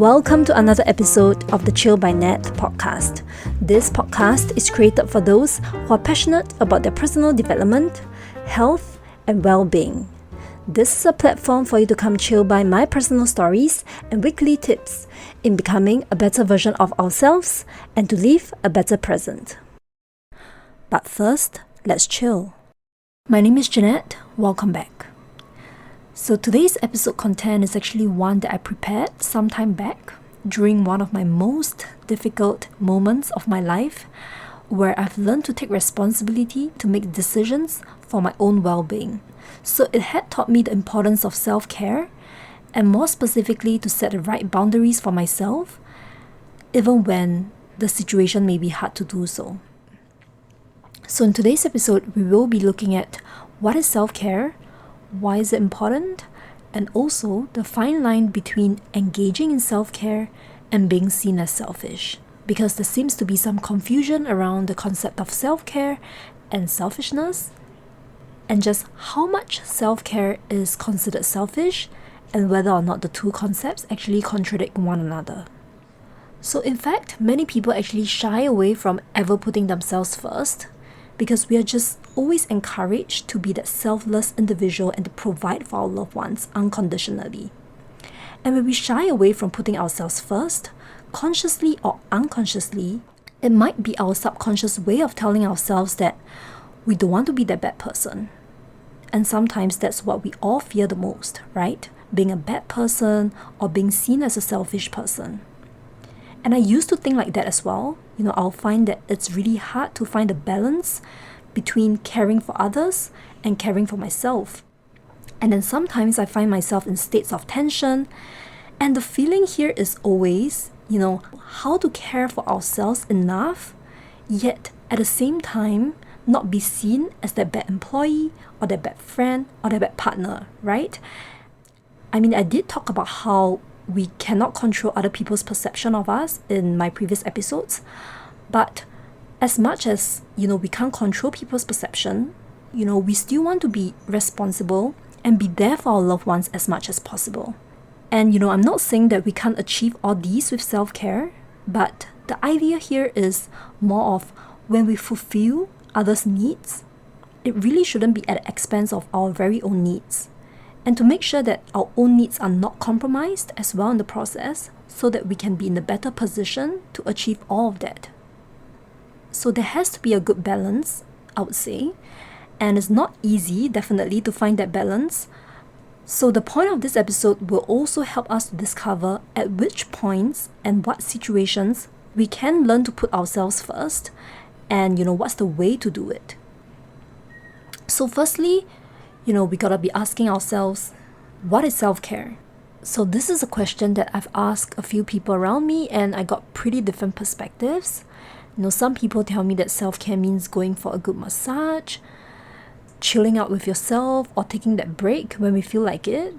Welcome to another episode of the Chill by Nette podcast. This podcast is created for those who are passionate about their personal development, health, and well-being. This is a platform for you to come chill by my personal stories and weekly tips in becoming a better version of ourselves and to live a better present. But first, let's chill. My name is Jeanette. Welcome back. So today's episode content is actually one that I prepared some time back during one of my most difficult moments of my life, where I've learned to take responsibility to make decisions for my own well-being. So it had taught me the importance of self-care, and more specifically to set the right boundaries for myself, even when the situation may be hard to do so. So in today's episode, we will be looking at what is self-care, why is it important, and also the fine line between engaging in self-care and being seen as selfish. Because there seems to be some confusion around the concept of self-care and selfishness, and just how much self-care is considered selfish, and whether or not the two concepts actually contradict one another. So in fact, many people actually shy away from ever putting themselves first, because we are just always encouraged to be that selfless individual and to provide for our loved ones unconditionally. And when we shy away from putting ourselves first, consciously or unconsciously, it might be our subconscious way of telling ourselves that we don't want to be that bad person. And sometimes that's what we all fear the most, right? Being a bad person or being seen as a selfish person. And I used to think like that as well. I'll find that it's really hard to find a balance between caring for others and caring for myself. And then sometimes I find myself in states of tension. And the feeling here is always, how to care for ourselves enough, yet at the same time, not be seen as that bad employee or that bad friend or that bad partner, right? I did talk about how we cannot control other people's perception of us in my previous episodes. But as much as, we can't control people's perception, we still want to be responsible and be there for our loved ones as much as possible. And, I'm not saying that we can't achieve all these with self-care, but the idea here is more of when we fulfill others' needs, it really shouldn't be at the expense of our very own needs. And to make sure that our own needs are not compromised as well in the process, so that we can be in a better position to achieve all of that. So there has to be a good balance, I would say, and it's not easy, definitely, to find that balance. So the point of this episode will also help us to discover at which points and what situations we can learn to put ourselves first, and what's the way to do it. So firstly, we gotta be asking ourselves, what is self-care? So this is a question that I've asked a few people around me, and I got pretty different perspectives. Some people tell me that self-care means going for a good massage, chilling out with yourself, or taking that break when we feel like it.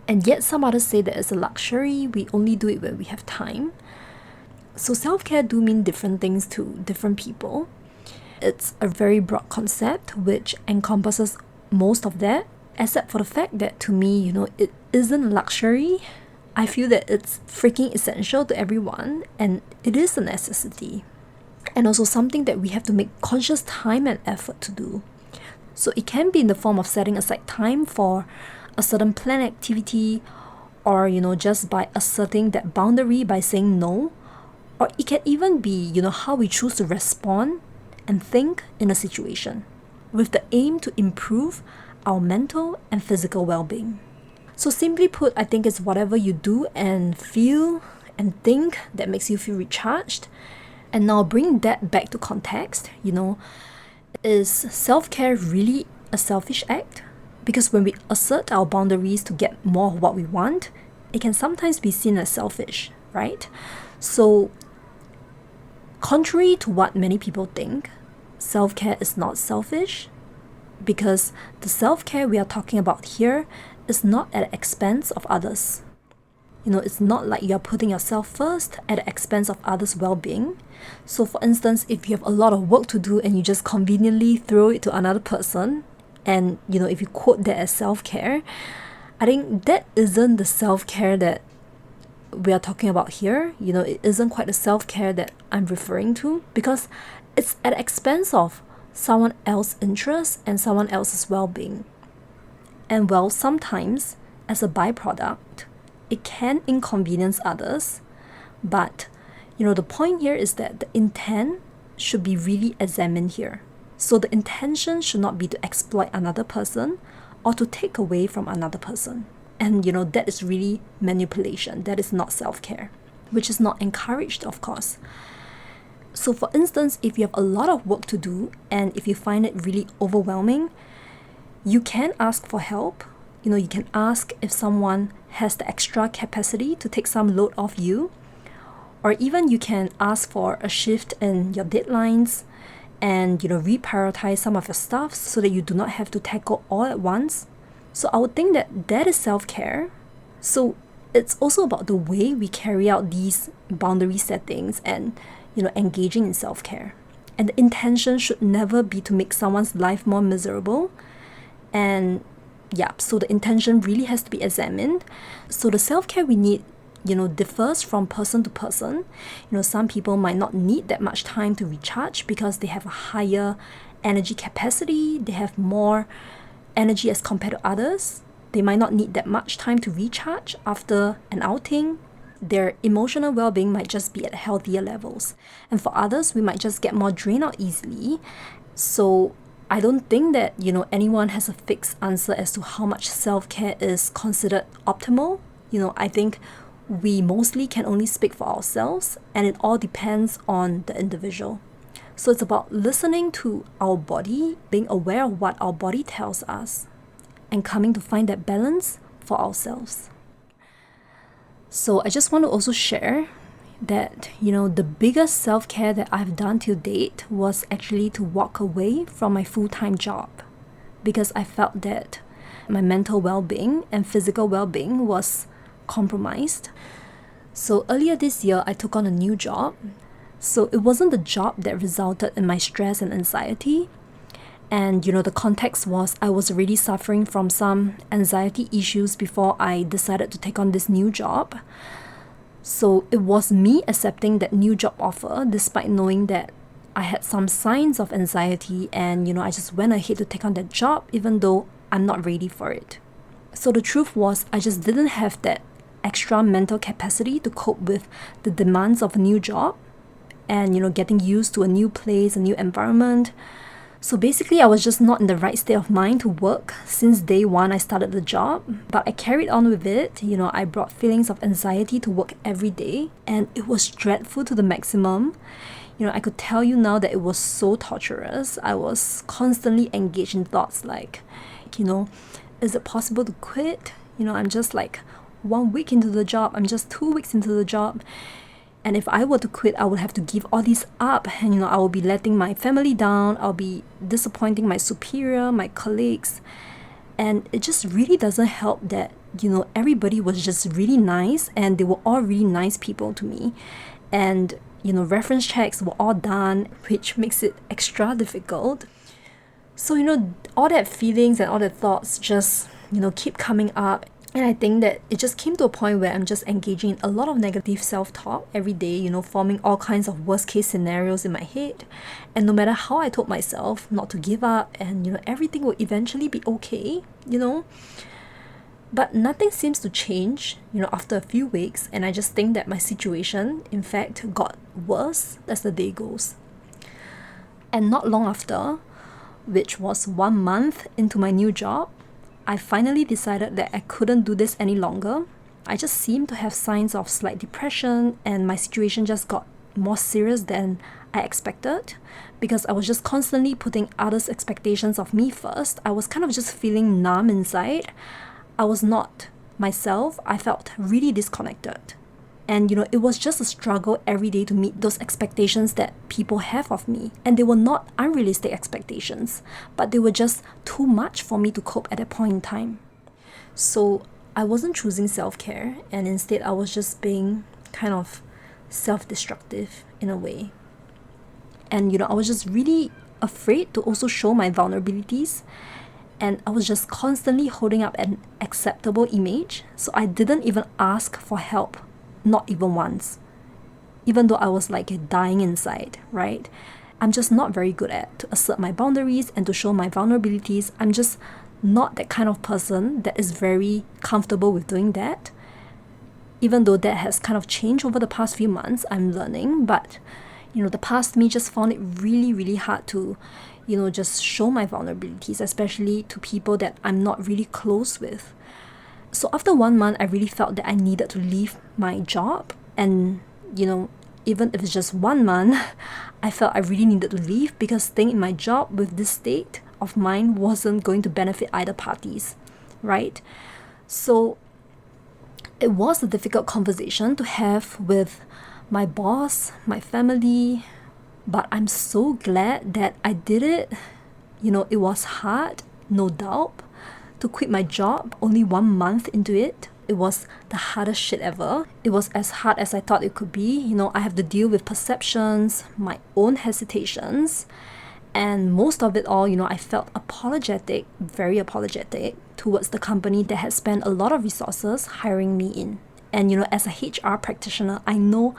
And yet some others say that it's a luxury, we only do it when we have time. So self-care do mean different things to different people. It's a very broad concept which encompasses most of that, except for the fact that to me, it isn't luxury. I feel that it's freaking essential to everyone, and it is a necessity. And also something that we have to make conscious time and effort to do. So it can be in the form of setting aside time for a certain planned activity, or just by asserting that boundary by saying no. Or it can even be, how we choose to respond and think in a situation, with the aim to improve our mental and physical well-being. So simply put, I think it's whatever you do and feel and think that makes you feel recharged. And now bring that back to context, is self-care really a selfish act? Because when we assert our boundaries to get more of what we want, it can sometimes be seen as selfish, right? So contrary to what many people think, self-care is not selfish, because the self-care we are talking about here is not at the expense of others. It's not like you're putting yourself first at the expense of others' well-being. So for instance, if you have a lot of work to do and you just conveniently throw it to another person, and if you quote that as self-care, I think that isn't the self-care that we are talking about here, it isn't quite the self-care that I'm referring to, because it's at the expense of someone else's interests and someone else's well-being. And well, sometimes, as a byproduct, it can inconvenience others, but the point here is that the intent should be really examined here. So the intention should not be to exploit another person or to take away from another person. And that is really manipulation. That is not self-care, which is not encouraged, of course. So for instance, if you have a lot of work to do and if you find it really overwhelming, you can ask for help. You can ask if someone has the extra capacity to take some load off you, or even you can ask for a shift in your deadlines and reprioritize some of your stuff so that you do not have to tackle all at once. So I would think that is self-care. So it's also about the way we carry out these boundary settings and engaging in self-care. And the intention should never be to make someone's life more miserable. And so the intention really has to be examined. So the self-care we need differs from person to person. Some people might not need that much time to recharge because they have a higher energy capacity, they have more energy as compared to others. They might not need that much time to recharge after an outing. Their emotional well-being might just be at healthier levels. And for others, we might just get more drained out easily. So I don't think that, anyone has a fixed answer as to how much self-care is considered optimal. I think we mostly can only speak for ourselves, and it all depends on the individual. So it's about listening to our body, being aware of what our body tells us, and coming to find that balance for ourselves. So I just want to also share that, the biggest self-care that I've done to date was actually to walk away from my full-time job, because I felt that my mental well-being and physical well-being was compromised. So earlier this year, I took on a new job. So it wasn't the job that resulted in my stress and anxiety. And the context was I was already suffering from some anxiety issues before I decided to take on this new job. So it was me accepting that new job offer despite knowing that I had some signs of anxiety, and I just went ahead to take on that job even though I'm not ready for it. So the truth was I just didn't have that extra mental capacity to cope with the demands of a new job and getting used to a new place, a new environment. So basically I was just not in the right state of mind to work since day one I started the job, but I carried on with it. I brought feelings of anxiety to work every day, and it was dreadful to the maximum. I could tell you now that it was so torturous. I was constantly engaged in thoughts like, is it possible to quit? I'm just like 1 week into the job, I'm just 2 weeks into the job. And if I were to quit, I would have to give all these up. And, I will be letting my family down. I'll be disappointing my superior, my colleagues. And it just really doesn't help that, everybody was just really nice and they were all really nice people to me. And, reference checks were all done, which makes it extra difficult. So, all that feelings and all the thoughts just, keep coming up. And I think that it just came to a point where I'm just engaging in a lot of negative self-talk every day, forming all kinds of worst-case scenarios in my head. And no matter how I told myself not to give up and, everything will eventually be okay, But nothing seems to change, after a few weeks. And I just think that my situation, in fact, got worse as the day goes. And not long after, which was 1 month into my new job, I finally decided that I couldn't do this any longer. I just seemed to have signs of slight depression, and my situation just got more serious than I expected, because I was just constantly putting others' expectations of me first. I was kind of just feeling numb inside. I was not myself. I felt really disconnected. And, it was just a struggle every day to meet those expectations that people have of me. And they were not unrealistic expectations, but they were just too much for me to cope at that point in time. So I wasn't choosing self-care, and instead I was just being kind of self-destructive in a way. And, I was just really afraid to also show my vulnerabilities. And I was just constantly holding up an acceptable image. So I didn't even ask for help not even once. Even though I was like dying inside, right? I'm just not very good at to assert my boundaries and to show my vulnerabilities. I'm just not that kind of person that is very comfortable with doing that. Even though that has kind of changed over the past few months, I'm learning. But, the past me just found it really, really hard to, just show my vulnerabilities, especially to people that I'm not really close with. So after 1 month, I really felt that I needed to leave my job. And, even if it's just 1 month, I felt I really needed to leave because staying in my job with this state of mind wasn't going to benefit either parties, right? So it was a difficult conversation to have with my boss, my family, but I'm so glad that I did it. It was hard, no doubt, to quit my job only 1 month into it. It was the hardest shit ever. It was as hard as I thought it could be. I have to deal with perceptions, my own hesitations, and most of it all, I felt apologetic, very apologetic towards the company that had spent a lot of resources hiring me in. And, as a HR practitioner, I know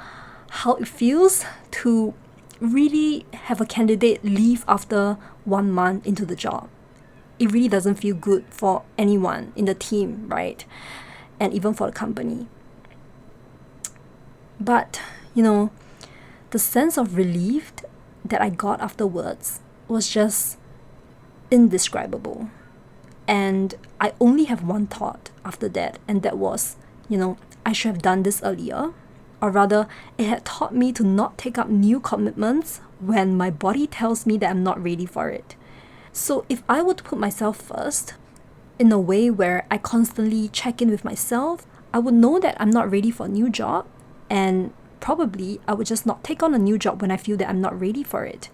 how it feels to really have a candidate leave after 1 month into the job. It really doesn't feel good for anyone in the team, right? And even for the company. But, the sense of relief that I got afterwards was just indescribable. And I only have one thought after that, and that was, I should have done this earlier. Or rather, it had taught me to not take up new commitments when my body tells me that I'm not ready for it. So if I were to put myself first, in a way where I constantly check in with myself, I would know that I'm not ready for a new job, and probably I would just not take on a new job when I feel that I'm not ready for it.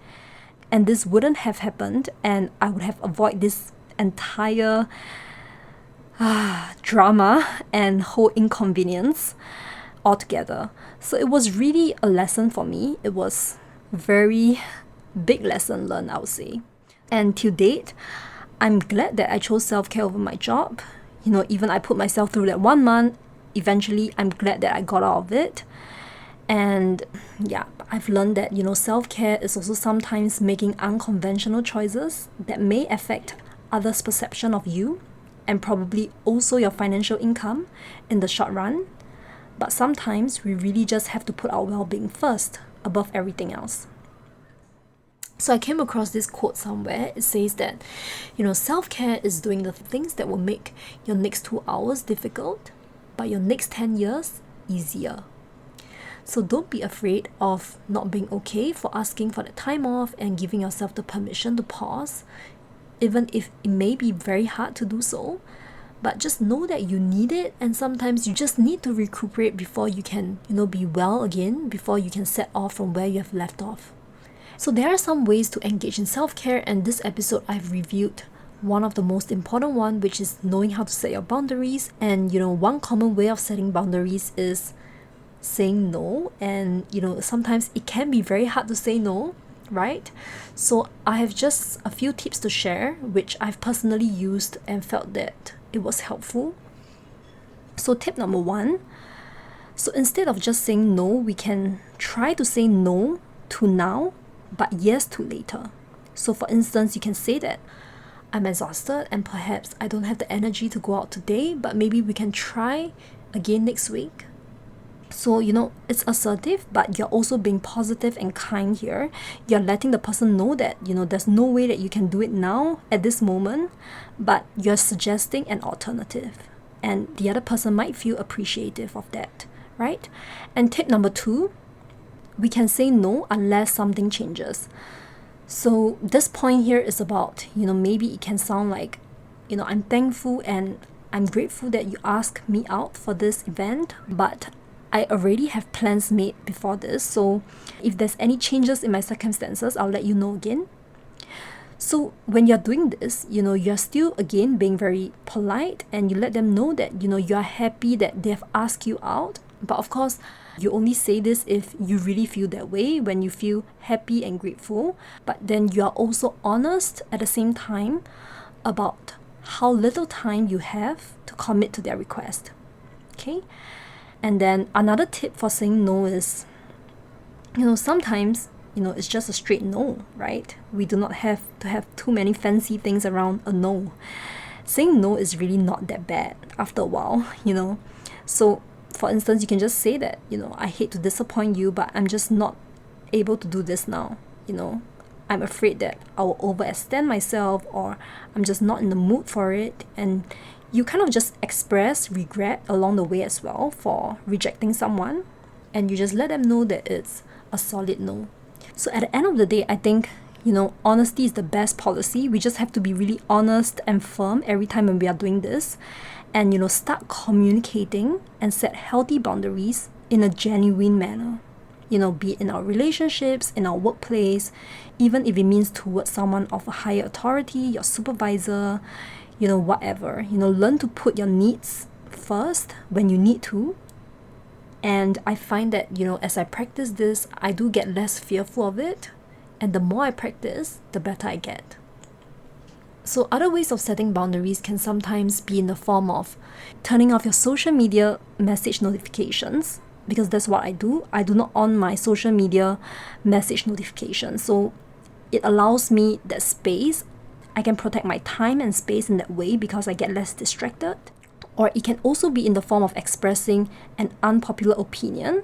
And this wouldn't have happened, and I would have avoided this entire drama and whole inconvenience altogether. So it was really a lesson for me. It was a very big lesson learned, I would say. And to date, I'm glad that I chose self-care over my job. Even I put myself through that 1 month. Eventually, I'm glad that I got out of it. And yeah, I've learned that, self-care is also sometimes making unconventional choices that may affect others' perception of you and probably also your financial income in the short run. But sometimes we really just have to put our well-being first above everything else. So I came across this quote somewhere. It says that, self-care is doing the things that will make your next 2 hours difficult, but your next 10 years easier. So don't be afraid of not being okay for asking for the time off and giving yourself the permission to pause, even if it may be very hard to do so. But just know that you need it, and sometimes you just need to recuperate before you can, be well again, before you can set off from where you have left off. So there are some ways to engage in self-care, and this episode I've reviewed one of the most important one, which is knowing how to set your boundaries. And one common way of setting boundaries is saying no. And sometimes it can be very hard to say no, right? So I have just a few tips to share, which I've personally used and felt that it was helpful. So tip number 1, so instead of just saying no, we can try to say no to now, but yes to later. So for instance, you can say that I'm exhausted and perhaps I don't have the energy to go out today, but maybe we can try again next week. So, it's assertive, but you're also being positive and kind here. You're letting the person know that, there's no way that you can do it now at this moment, but you're suggesting an alternative. And the other person might feel appreciative of that, right? And tip number 2, we can say no unless something changes. So this point here is about, maybe it can sound like, I'm thankful and I'm grateful that you asked me out for this event, but I already have plans made before this. So if there's any changes in my circumstances, I'll let you know again. So when you're doing this, you're still again being very polite, and you let them know that, you're happy that they've asked you out. But of course, you only say this if you really feel that way, when you feel happy and grateful. But then you are also honest at the same time about how little time you have to commit to their request. Okay? And then another tip for saying no is, sometimes, it's just a straight no, right? We do not have to have too many fancy things around a no. Saying no is really not that bad after a while, So, for instance, you can just say that, I hate to disappoint you, but I'm just not able to do this now, I'm afraid that I will overextend myself, or I'm just not in the mood for it. And you kind of just express regret along the way as well for rejecting someone, and you just let them know that it's a solid no. So at the end of the day, I think, honesty is the best policy. We just have to be really honest and firm every time when we are doing this, and start communicating and set healthy boundaries in a genuine manner. Be it in our relationships, in our workplace, even if it means towards someone of a higher authority, your supervisor, whatever. Learn to put your needs first when you need to. And I find that, as I practice this, I do get less fearful of it. And the more I practice, the better I get. So other ways of setting boundaries can sometimes be in the form of turning off your social media message notifications, because that's what I do. I do not on my social media message notifications. So it allows me that space. I can protect my time and space in that way because I get less distracted. Or it can also be in the form of expressing an unpopular opinion.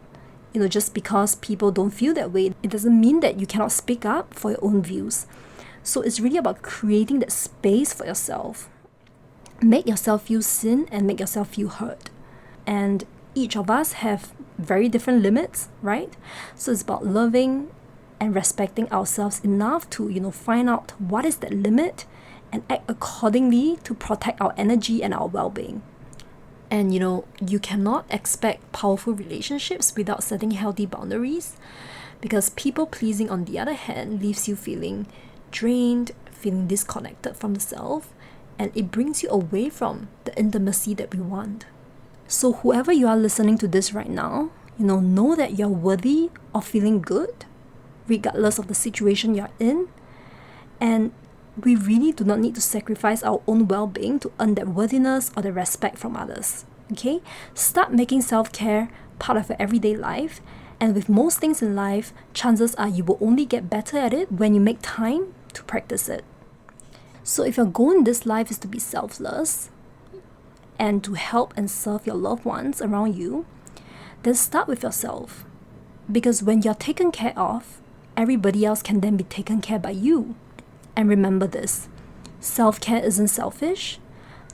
Just because people don't feel that way, it doesn't mean that you cannot speak up for your own views. So it's really about creating that space for yourself. Make yourself feel seen and make yourself feel heard. And each of us have very different limits, right? So it's about loving and respecting ourselves enough to, find out what is that limit and act accordingly to protect our energy and our well-being. And, you cannot expect powerful relationships without setting healthy boundaries, because people-pleasing, on the other hand, leaves you feeling drained, feeling disconnected from the self, and it brings you away from the intimacy that we want. So whoever you are listening to this right now, know that you're worthy of feeling good, regardless of the situation you're in. And we really do not need to sacrifice our own well-being to earn that worthiness or the respect from others. Okay? Start making self-care part of your everyday life. And with most things in life, chances are you will only get better at it when you make time to practice it. So if your goal in this life is to be selfless and to help and serve your loved ones around you, then start with yourself. Because when you're taken care of, everybody else can then be taken care by you. And remember this, self-care isn't selfish.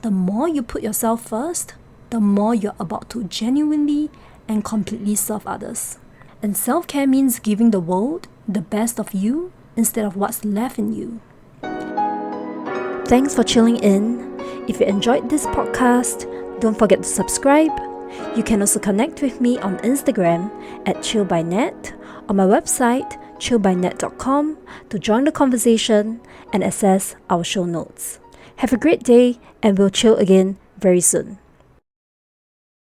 The more you put yourself first, the more you're about to genuinely and completely serve others. And self-care means giving the world the best of you instead of what's left in you. Thanks for chilling in. If you enjoyed this podcast, don't forget to subscribe. You can also connect with me on Instagram at chillbynette, on my website chillbynette.com, to join the conversation and access our show notes. Have a great day, and we'll chill again very soon.